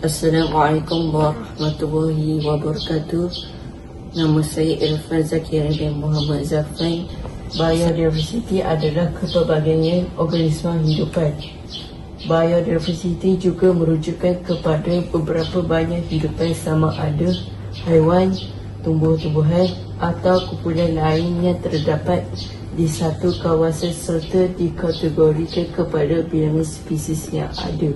Assalamualaikum warahmatullahi wabarakatuh. Nama saya Irfan Zakir bin Muhammad Zafran. Biodiversity adalah kepelbagaian organisma hidupan. Biodiversity juga merujukkan kepada beberapa banyak hidupan sama ada haiwan, tumbuh-tumbuhan atau kumpulan lain yang terdapat di satu kawasan serta dikategorikan kepada bilangan spesies yang ada.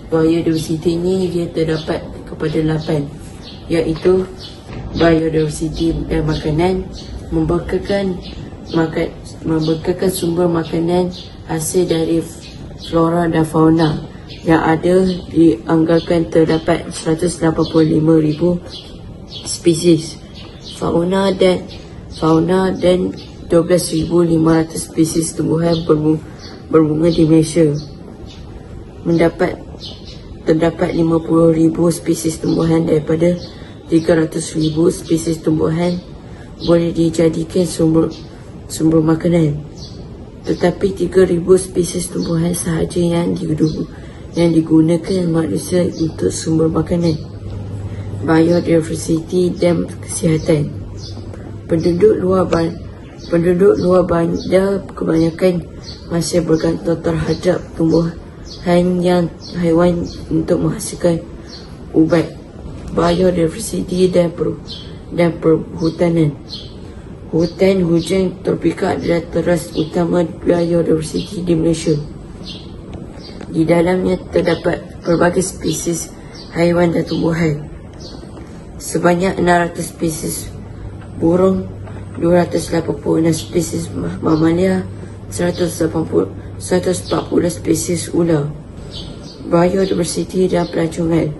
Biodiversity ini dia terdapat kepada 8, iaitu biodiversity dan makanan, membekalkan sumber makanan hasil dari flora dan fauna yang ada dianggarkan terdapat 185,000 spesies fauna dan 12,500 spesies tumbuhan berbunga di Malaysia. Terdapat 50,000 spesies tumbuhan daripada 300,000 spesies tumbuhan boleh dijadikan sumber makanan. Tetapi 3,000 spesies tumbuhan sahaja yang digunakan manusia untuk sumber makanan. Biodiversity dan kesihatan. Penduduk luar bandar kebanyakan masih bergantung terhadap tumbuhan haiwan untuk menghasilkan ubat. Biodiversity dan perhutanan. Hutan hujan tropika adalah teras utama biodiversity di Malaysia. Di dalamnya terdapat pelbagai spesies haiwan dan tumbuhan. Sebanyak 600 spesies burung, 286 spesies mamalia, 140 spesies ular. Biodiversity dan pelancongan.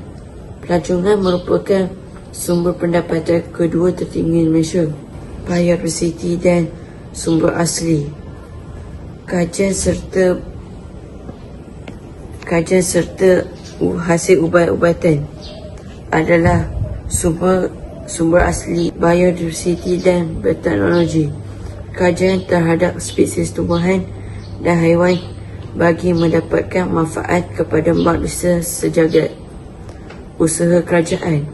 Pelancongan merupakan sumber pendapatan kedua tertinggi di Malaysia. Biodiversity dan sumber asli. Kajian serta hasil ubat-ubatan adalah sumber asli biodiversity dan berteknologi. Kajian terhadap spesies tumbuhan dan haiwan bagi mendapatkan manfaat kepada manusia sejagat. Usaha kerajaan.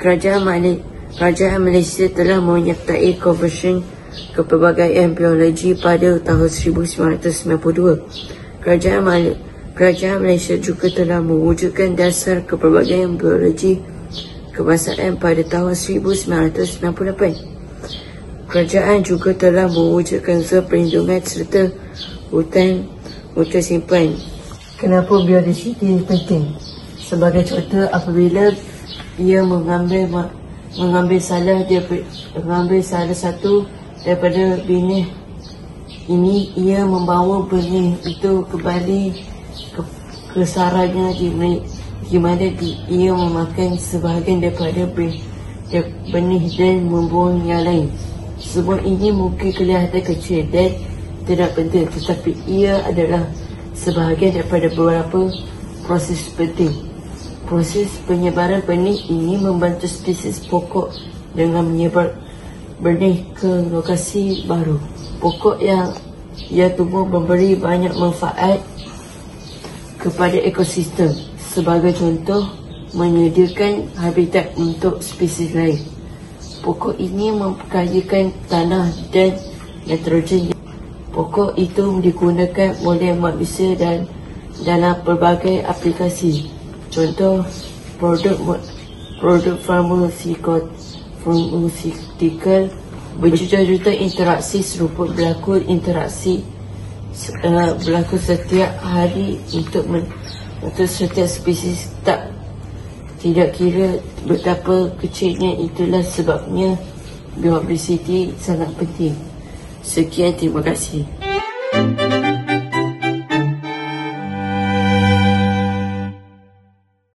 Kerajaan Malaysia telah menyertai Konvensyen Kepelbagaian Biologi pada tahun 1992. Kerajaan Malaysia juga telah mewujudkan Dasar Kepelbagaian Biologi Kebangsaan pada tahun 1998. Kerajaan juga telah mewujudkan zon perlindungan serta hutan simpan. Kenapa biodiversity penting? Sebagai contoh, apabila ia mengambil salah satu daripada benih ini, ia membawa benih itu kembali ke sarangnya di mana ia memakan sebahagian daripada benih dan membuang yang lain. Semua ini mungkin kelihatan kecil dan tidak penting, tetapi ia adalah sebahagian daripada beberapa proses penting. Proses penyebaran benih ini membantu spesies pokok dengan menyebar benih ke lokasi baru. Pokok yang tumbuh memberi banyak manfaat kepada ekosistem. Sebagai contoh, menyediakan habitat untuk spesies lain. Pokok ini memperkayakan tanah dan nitrogen. Pokok itu digunakan oleh manusia dan dalam pelbagai aplikasi. Contoh, produk farmasikal, berjuta-juta interaksi serupa berlaku setiap hari untuk setiap spesies. Tidak kira betapa kecilnya, itulah sebabnya biodiversity sangat penting. Sekian, terima kasih.